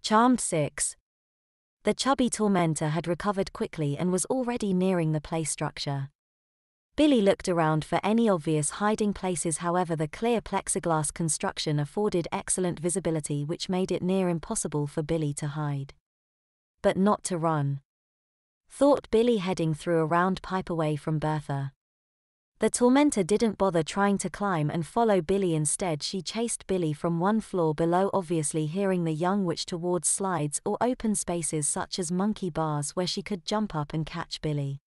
Charmed 6. The chubby tormentor had recovered quickly and was already nearing the play structure. Billy looked around for any obvious hiding places, however the clear plexiglass construction afforded excellent visibility, which made it near impossible for Billy to hide. But not to run, thought Billy, heading through a round pipe away from Bertha. The tormentor didn't bother trying to climb and follow Billy. Instead, she chased Billy from one floor below, obviously hearing the young witch, towards slides or open spaces such as monkey bars where she could jump up and catch Billy.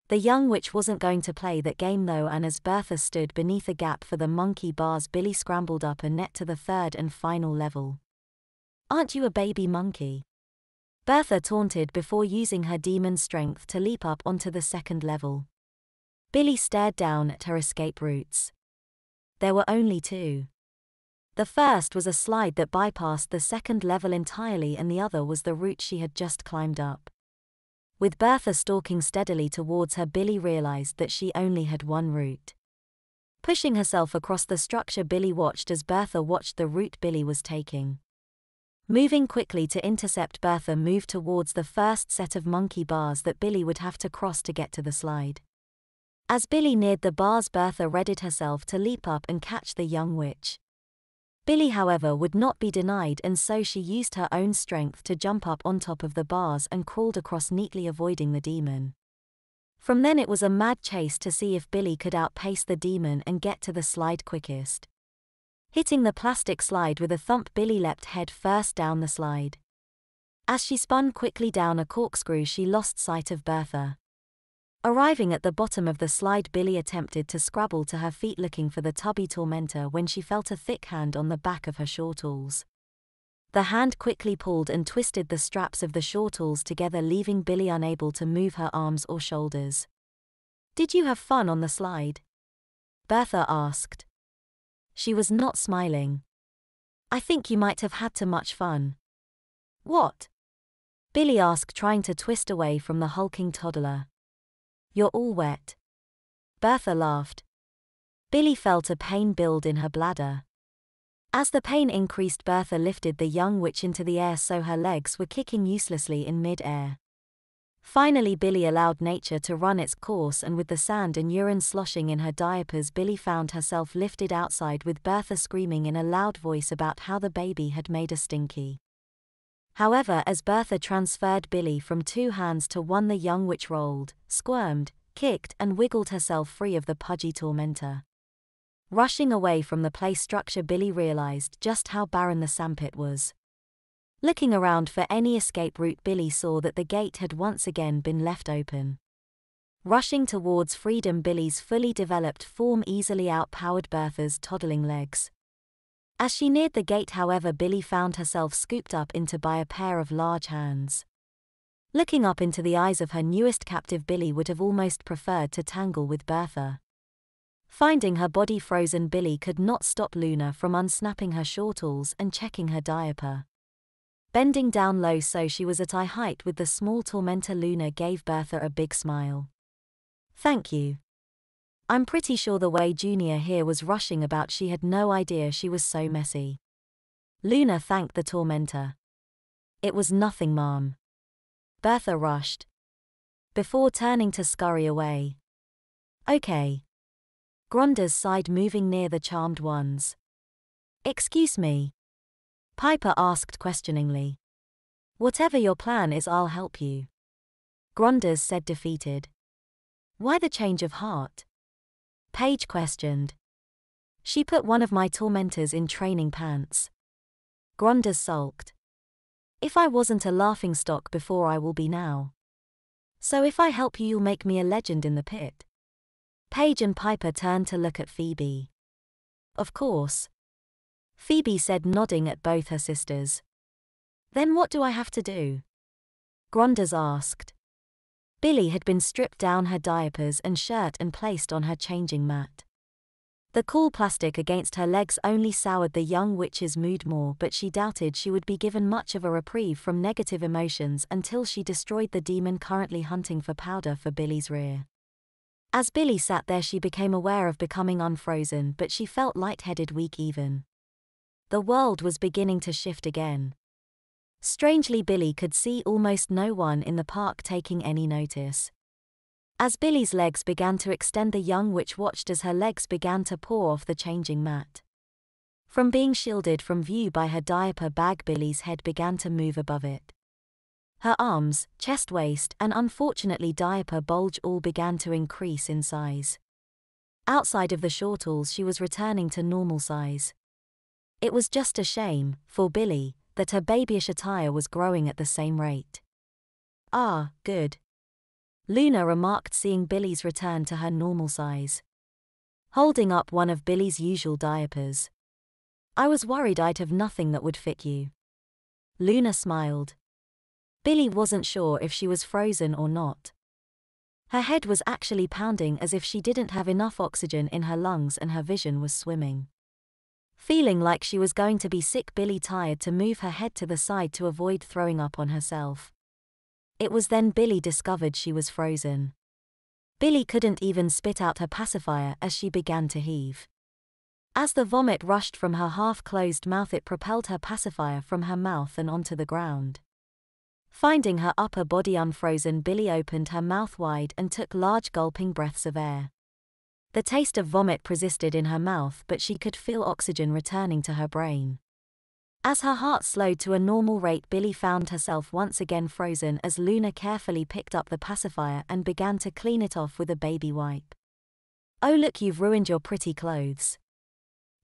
The young witch wasn't going to play that game though, and as Bertha stood beneath a gap for the monkey bars, Billy scrambled up a net to the third and final level. "Aren't you a baby monkey?" Bertha taunted before using her demon strength to leap up onto the second level. Billy stared down at her escape routes. There were only two. The first was a slide that bypassed the second level entirely, and the other was the route she had just climbed up. With Bertha stalking steadily towards her, Billy realized that she only had one route. Pushing herself across the structure, Billy watched as Bertha watched the route Billy was taking. Moving quickly to intercept, Bertha moved towards the first set of monkey bars that Billy would have to cross to get to the slide. As Billy neared the bars, Bertha readied herself to leap up and catch the young witch. Billy, however, would not be denied, and so she used her own strength to jump up on top of the bars and crawled across, neatly avoiding the demon. From then it was a mad chase to see if Billy could outpace the demon and get to the slide quickest. Hitting the plastic slide with a thump, Billy leapt head first down the slide. As she spun quickly down a corkscrew, she lost sight of Bertha. Arriving at the bottom of the slide, Billy attempted to scrabble to her feet looking for the tubby tormentor when she felt a thick hand on the back of her shortals. The hand quickly pulled and twisted the straps of the shortals together, leaving Billy unable to move her arms or shoulders. "Did you have fun on the slide?" Bertha asked. She was not smiling. "I think you might have had too much fun." "What?" Billy asked, trying to twist away from the hulking toddler. "You're all wet." Bertha laughed. Billy felt a pain build in her bladder. As the pain increased, Bertha lifted the young witch into the air so her legs were kicking uselessly in mid-air. Finally, Billy allowed nature to run its course, and with the sand and urine sloshing in her diapers, Billy found herself lifted outside with Bertha screaming in a loud voice about how the baby had made a stinky. However, as Bertha transferred Billy from two hands to one, the young witch rolled, squirmed, kicked, and wiggled herself free of the pudgy tormentor. Rushing away from the play structure, Billy realized just how barren the sandpit was. Looking around for any escape route, Billy saw that the gate had once again been left open. Rushing towards freedom, Billy's fully developed form easily outpowered Bertha's toddling legs. As she neared the gate, however, Billy found herself scooped up into by a pair of large hands. Looking up into the eyes of her newest captive, Billy would have almost preferred to tangle with Bertha. Finding her body frozen, Billy could not stop Luna from unsnapping her shortals and checking her diaper. Bending down low so she was at eye height with the small tormentor, Luna gave Bertha a big smile. "Thank you. I'm pretty sure the way Junior here was rushing about, she had no idea she was so messy." Luna thanked the tormentor. "It was nothing, Mom." Bertha rushed, before turning to scurry away. "Okay." Grondas sighed, moving near the charmed ones. "Excuse me?" Piper asked questioningly. "Whatever your plan is, I'll help you." Grondas said, defeated. "Why the change of heart?" Paige questioned. "She put one of my tormentors in training pants." Grondas sulked. "If I wasn't a laughingstock before, I will be now. So if I help you, you'll make me a legend in the pit." Paige and Piper turned to look at Phoebe. "Of course," Phoebe said, nodding at both her sisters. "Then what do I have to do?" Grondas asked. Billy had been stripped down her diapers and shirt and placed on her changing mat. The cool plastic against her legs only soured the young witch's mood more, but she doubted she would be given much of a reprieve from negative emotions until she destroyed the demon currently hunting for powder for Billy's rear. As Billy sat there, she became aware of becoming unfrozen, but she felt lightheaded, weak even. The world was beginning to shift again. Strangely, Billy could see almost no one in the park taking any notice. As Billy's legs began to extend, the young witch watched as her legs began to pour off the changing mat. From being shielded from view by her diaper bag, Billy's head began to move above it. Her arms, chest, waist, and unfortunately diaper bulge all began to increase in size. Outside of the shortles, she was returning to normal size. It was just a shame, for Billy, that her babyish attire was growing at the same rate. "Ah, good," Luna remarked, seeing Billy's return to her normal size. Holding up one of Billy's usual diapers. "I was worried I'd have nothing that would fit you." Luna smiled. Billy wasn't sure if she was frozen or not. Her head was actually pounding as if she didn't have enough oxygen in her lungs, and her vision was swimming. Feeling like she was going to be sick, Billy tried to move her head to the side to avoid throwing up on herself. It was then Billy discovered she was frozen. Billy couldn't even spit out her pacifier as she began to heave. As the vomit rushed from her half-closed mouth, it propelled her pacifier from her mouth and onto the ground. Finding her upper body unfrozen, Billy opened her mouth wide and took large gulping breaths of air. The taste of vomit persisted in her mouth, but she could feel oxygen returning to her brain. As her heart slowed to a normal rate, Billy found herself once again frozen as Luna carefully picked up the pacifier and began to clean it off with a baby wipe. "Oh look, you've ruined your pretty clothes,"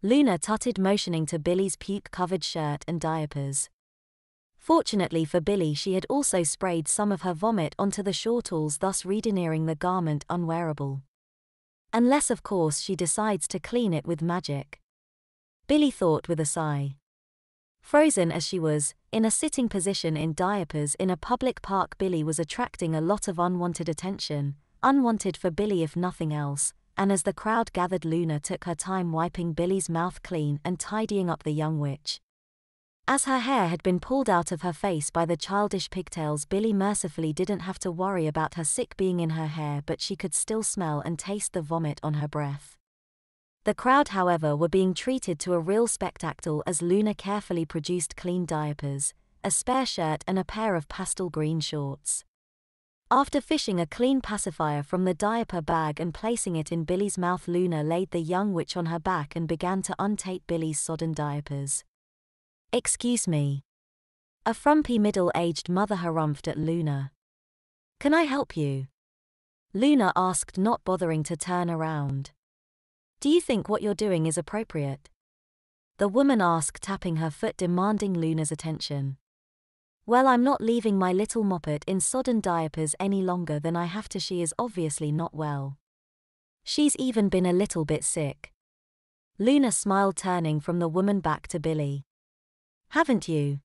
Luna tutted, motioning to Billy's puke-covered shirt and diapers. Fortunately for Billy, she had also sprayed some of her vomit onto the shortles, thus rendering the garment unwearable. Unless, of course, she decides to clean it with magic. Billy thought with a sigh. Frozen as she was, in a sitting position in diapers in a public park, Billy was attracting a lot of unwanted attention, unwanted for Billy if nothing else, and as the crowd gathered, Luna took her time wiping Billy's mouth clean and tidying up the young witch. As her hair had been pulled out of her face by the childish pigtails, Billy mercifully didn't have to worry about her sick being in her hair, but she could still smell and taste the vomit on her breath. The crowd, however, were being treated to a real spectacle as Luna carefully produced clean diapers, a spare shirt and a pair of pastel green shorts. After fishing a clean pacifier from the diaper bag and placing it in Billy's mouth, Luna laid the young witch on her back and began to untape Billy's sodden diapers. "Excuse me." A frumpy middle-aged mother harumphed at Luna. "Can I help you?" Luna asked, not bothering to turn around. "Do you think what you're doing is appropriate?" the woman asked, tapping her foot, demanding Luna's attention. "Well, I'm not leaving my little moppet in sodden diapers any longer than I have to. She is obviously not well. She's even been a little bit sick." Luna smiled, turning from the woman back to Billy. "Haven't you?"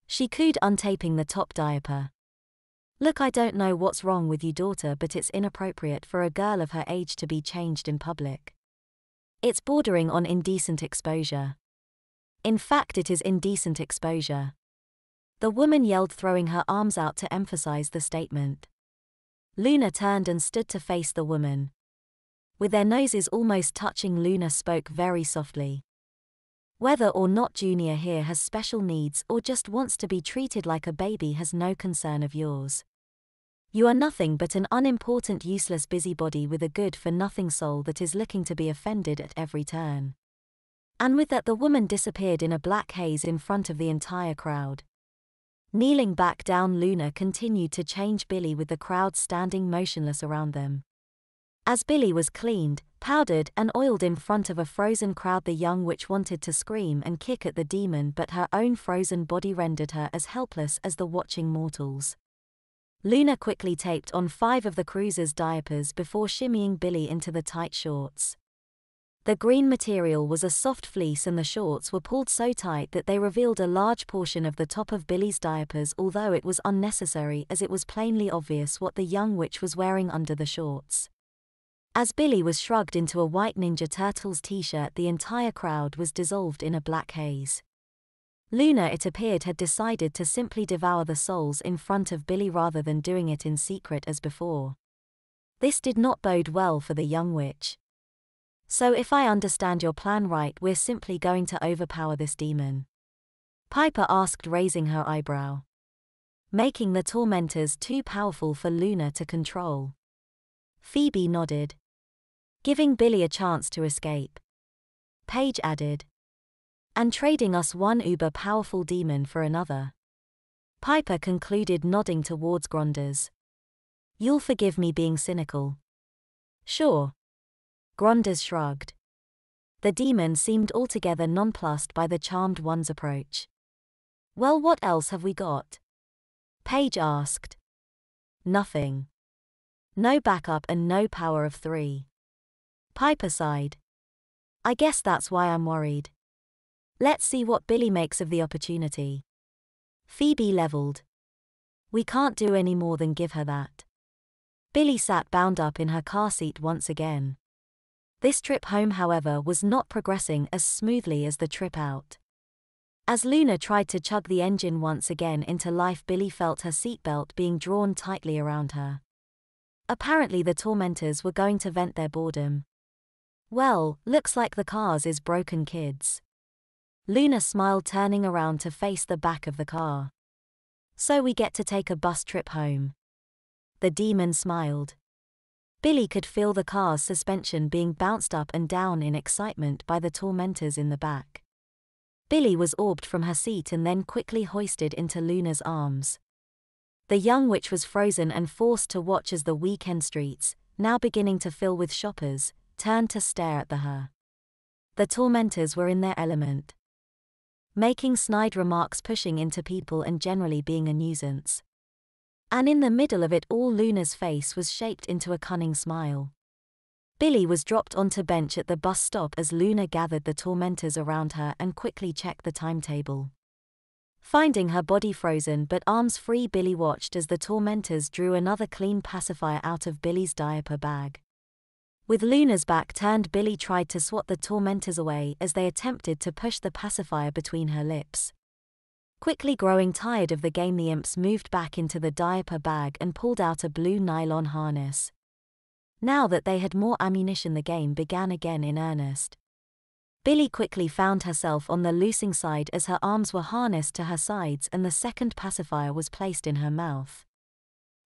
she cooed, untaping the top diaper. "Look, I don't know what's wrong with you, daughter, but it's inappropriate for a girl of her age to be changed in public. It's bordering on indecent exposure. In fact, it is indecent exposure," the woman yelled, throwing her arms out to emphasize the statement. Luna turned and stood to face the woman. With their noses almost touching, Luna spoke very softly. "Whether or not Junior here has special needs or just wants to be treated like a baby has no concern of yours. You are nothing but an unimportant, useless busybody with a good-for-nothing soul that is looking to be offended at every turn." And with that, the woman disappeared in a black haze in front of the entire crowd. Kneeling back down, Luna continued to change Billy, with the crowd standing motionless around them. As Billy was cleaned, powdered, and oiled in front of a frozen crowd, the young witch wanted to scream and kick at the demon, but her own frozen body rendered her as helpless as the watching mortals. Luna quickly taped on 5 of the cruiser's diapers before shimmying Billy into the tight shorts. The green material was a soft fleece, and the shorts were pulled so tight that they revealed a large portion of the top of Billy's diapers, although it was unnecessary as it was plainly obvious what the young witch was wearing under the shorts. As Billy was shrugged into a white Ninja Turtles t-shirt, the entire crowd was dissolved in a black haze. Luna, it appeared, had decided to simply devour the souls in front of Billy rather than doing it in secret as before. This did not bode well for the young witch. "So if I understand your plan right, we're simply going to overpower this demon." Piper asked, raising her eyebrow. Making the tormentors too powerful for Luna to control. Phoebe nodded. Giving Billy a chance to escape. Paige added. And trading us one uber-powerful demon for another. Piper concluded, nodding towards Gronders. You'll forgive me being cynical. Sure. Gronders shrugged. The demon seemed altogether nonplussed by the Charmed One's approach. Well, what else have we got? Paige asked. Nothing. No backup and no power of 3. Piper sighed. I guess that's why I'm worried. Let's see what Billy makes of the opportunity. Phoebe leveled. We can't do any more than give her that. Billy sat bound up in her car seat once again. This trip home, however, was not progressing as smoothly as the trip out. As Luna tried to chug the engine once again into life, Billy felt her seatbelt being drawn tightly around her. Apparently the tormentors were going to vent their boredom. Well, looks like the car's is broken, kids. Luna smiled, turning around to face the back of the car. So we get to take a bus trip home. The demon smiled. Billy could feel the car's suspension being bounced up and down in excitement by the tormentors in the back. Billy was orbed from her seat and then quickly hoisted into Luna's arms. The young witch was frozen and forced to watch as the weekend streets, now beginning to fill with shoppers, turned to stare at her. The tormentors were in their element. Making snide remarks, pushing into people and generally being a nuisance. And in the middle of it all, Luna's face was shaped into a cunning smile. Billy was dropped onto bench at the bus stop as Luna gathered the tormentors around her and quickly checked the timetable. Finding her body frozen but arms free, Billy watched as the tormentors drew another clean pacifier out of Billy's diaper bag. With Luna's back turned, Billy tried to swat the tormentors away as they attempted to push the pacifier between her lips. Quickly growing tired of the game, the imps moved back into the diaper bag and pulled out a blue nylon harness. Now that they had more ammunition, the game began again in earnest. Billy quickly found herself on the loosing side as her arms were harnessed to her sides and the second pacifier was placed in her mouth.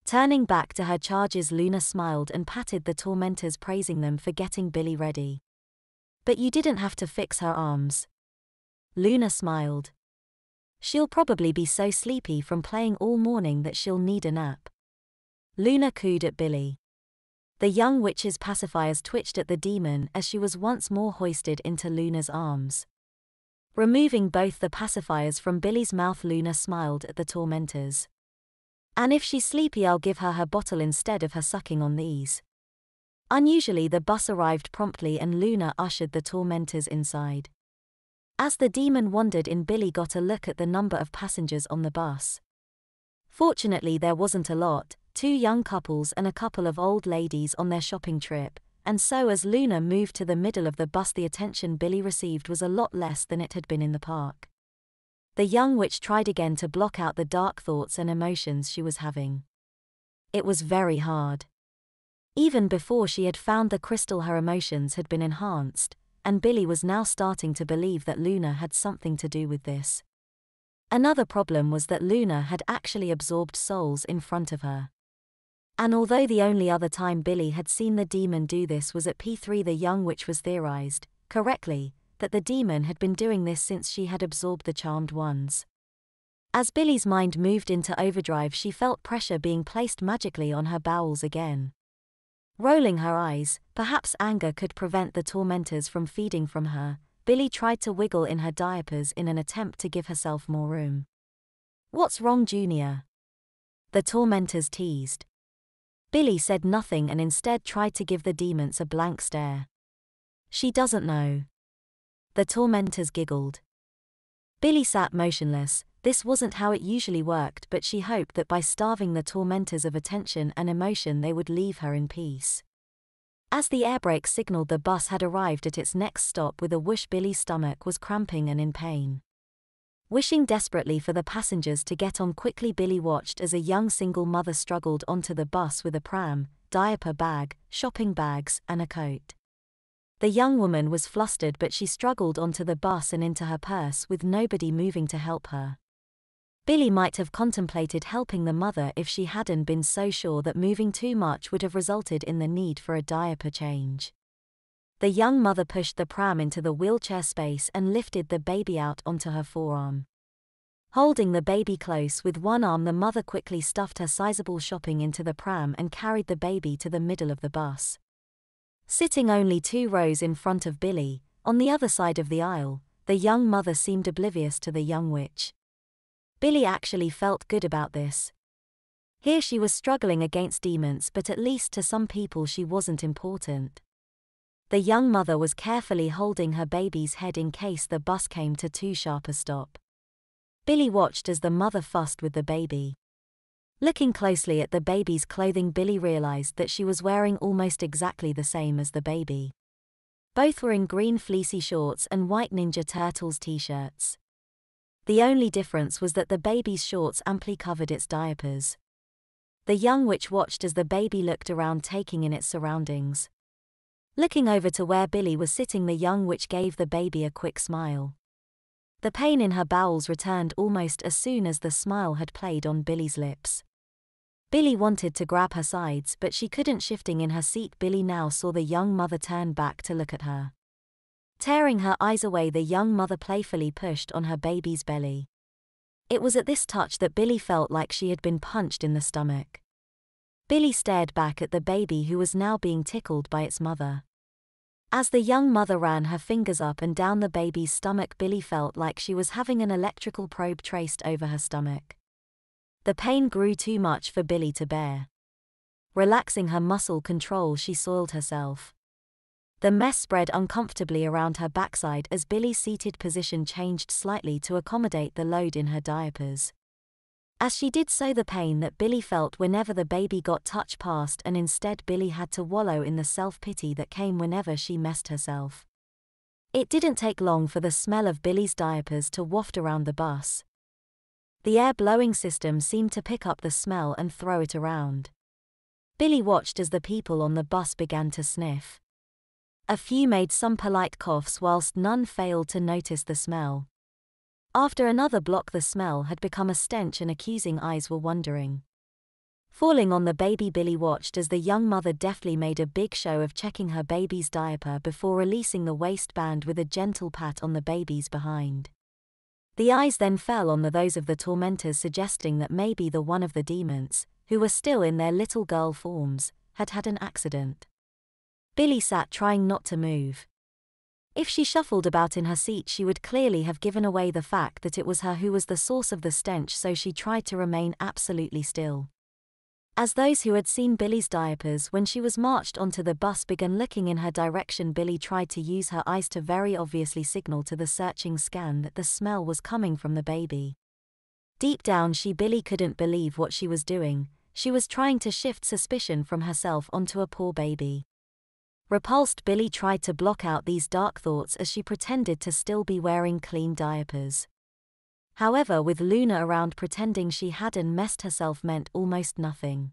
Turning back to her charges, Luna smiled and patted the tormentors, praising them for getting Billy ready. But you didn't have to fix her arms. Luna smiled. She'll probably be so sleepy from playing all morning that she'll need a nap. Luna cooed at Billy. The young witch's pacifiers twitched at the demon as she was once more hoisted into Luna's arms. Removing both the pacifiers from Billy's mouth, Luna smiled at the tormentors. And if she's sleepy, I'll give her bottle instead of her sucking on these. Unusually, the bus arrived promptly and Luna ushered the tormentors inside. As the demon wandered in, Billy got a look at the number of passengers on the bus. Fortunately, there wasn't a lot, 2 young couples and a couple of old ladies on their shopping trip, and so as Luna moved to the middle of the bus, the attention Billy received was a lot less than it had been in the park. The young witch tried again to block out the dark thoughts and emotions she was having. It was very hard. Even before she had found the crystal, her emotions had been enhanced, and Billy was now starting to believe that Luna had something to do with this. Another problem was that Luna had actually absorbed souls in front of her. And although the only other time Billy had seen the demon do this was at P3, the young witch was theorized, correctly, that the demon had been doing this since she had absorbed the Charmed Ones. As Billy's mind moved into overdrive, she felt pressure being placed magically on her bowels again. Rolling her eyes, perhaps anger could prevent the tormentors from feeding from her, Billy tried to wiggle in her diapers in an attempt to give herself more room. "What's wrong, Junior?" the tormentors teased. Billy said nothing and instead tried to give the demons a blank stare. "She doesn't know." The tormentors giggled. Billy sat motionless. This wasn't how it usually worked, but she hoped that by starving the tormentors of attention and emotion they would leave her in peace. As the air brake signaled the bus had arrived at its next stop with a whoosh, Billy's stomach was cramping and in pain. Wishing desperately for the passengers to get on quickly, Billy watched as a young single mother struggled onto the bus with a pram, diaper bag, shopping bags, and a coat. The young woman was flustered, but she struggled onto the bus and into her purse with nobody moving to help her. Billy might have contemplated helping the mother if she hadn't been so sure that moving too much would have resulted in the need for a diaper change. The young mother pushed the pram into the wheelchair space and lifted the baby out onto her forearm. Holding the baby close with one arm, the mother quickly stuffed her sizable shopping into the pram and carried the baby to the middle of the bus. Sitting only 2 rows in front of Billy, on the other side of the aisle, the young mother seemed oblivious to the young witch. Billy actually felt good about this. Here she was struggling against demons, but at least to some people she wasn't important. The young mother was carefully holding her baby's head in case the bus came to too sharp a stop. Billy watched as the mother fussed with the baby. Looking closely at the baby's clothing, Billy realized that she was wearing almost exactly the same as the baby. Both were in green fleecy shorts and white Ninja Turtles t-shirts. The only difference was that the baby's shorts amply covered its diapers. The young witch watched as the baby looked around, taking in its surroundings. Looking over to where Billy was sitting, the young witch gave the baby a quick smile. The pain in her bowels returned almost as soon as the smile had played on Billy's lips. Billy wanted to grab her sides, but she couldn't. Shifting in her seat, Billy now saw the young mother turn back to look at her. Tearing her eyes away, the young mother playfully pushed on her baby's belly. It was at this touch that Billy felt like she had been punched in the stomach. Billy stared back at the baby, who was now being tickled by its mother. As the young mother ran her fingers up and down the baby's stomach, Billy felt like she was having an electrical probe traced over her stomach. The pain grew too much for Billy to bear. Relaxing her muscle control, she soiled herself. The mess spread uncomfortably around her backside as Billy's seated position changed slightly to accommodate the load in her diapers. As she did so, the pain that Billy felt whenever the baby got touched passed, and instead Billy had to wallow in the self-pity that came whenever she messed herself. It didn't take long for the smell of Billy's diapers to waft around the bus. The air-blowing system seemed to pick up the smell and throw it around. Billy watched as the people on the bus began to sniff. A few made some polite coughs, whilst none failed to notice the smell. After another block, the smell had become a stench and accusing eyes were wondering. Falling on the baby, Billy watched as the young mother deftly made a big show of checking her baby's diaper before releasing the waistband with a gentle pat on the baby's behind. The eyes then fell on those of the tormentors, suggesting that maybe the one of the demons, who were still in their little girl forms, had had an accident. Billy sat, trying not to move. If she shuffled about in her seat, she would clearly have given away the fact that it was her who was the source of the stench, so she tried to remain absolutely still. As those who had seen Billy's diapers when she was marched onto the bus began looking in her direction, Billy tried to use her eyes to very obviously signal to the searching scan that the smell was coming from the baby. Deep down, Billy couldn't believe what she was doing. She was trying to shift suspicion from herself onto a poor baby. Repulsed, Billy tried to block out these dark thoughts as she pretended to still be wearing clean diapers. However, with Luna around, pretending she hadn't messed herself meant almost nothing.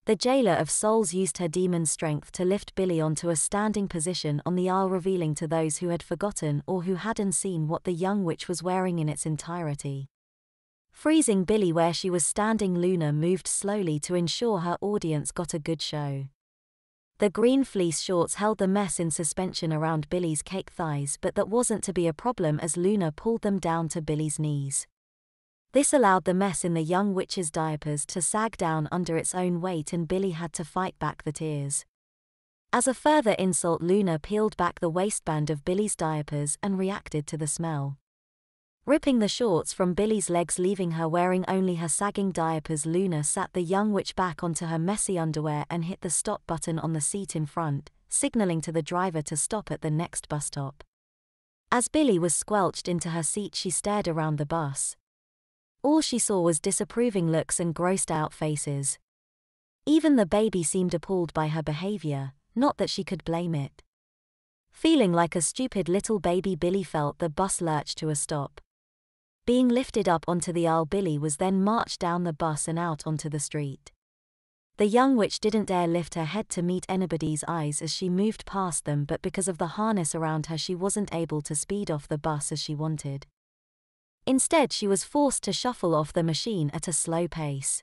The Jailer of Souls used her demon strength to lift Billy onto a standing position on the aisle, revealing to those who had forgotten or who hadn't seen what the young witch was wearing in its entirety. Freezing Billy where she was standing, Luna moved slowly to ensure her audience got a good show. The green fleece shorts held the mess in suspension around Billy's cake thighs, but that wasn't to be a problem as Luna pulled them down to Billy's knees. This allowed the mess in the young witch's diapers to sag down under its own weight, and Billy had to fight back the tears. As a further insult, Luna peeled back the waistband of Billy's diapers and reacted to the smell. Ripping the shorts from Billy's legs, leaving her wearing only her sagging diapers, Luna sat the young witch back onto her messy underwear and hit the stop button on the seat in front, signaling to the driver to stop at the next bus stop. As Billy was squelched into her seat, she stared around the bus. All she saw was disapproving looks and grossed out faces. Even the baby seemed appalled by her behavior, not that she could blame it. Feeling like a stupid little baby, Billy felt the bus lurch to a stop. Being lifted up onto the aisle, Billy was then marched down the bus and out onto the street. The young witch didn't dare lift her head to meet anybody's eyes as she moved past them, but because of the harness around her she wasn't able to speed off the bus as she wanted. Instead she was forced to shuffle off the machine at a slow pace.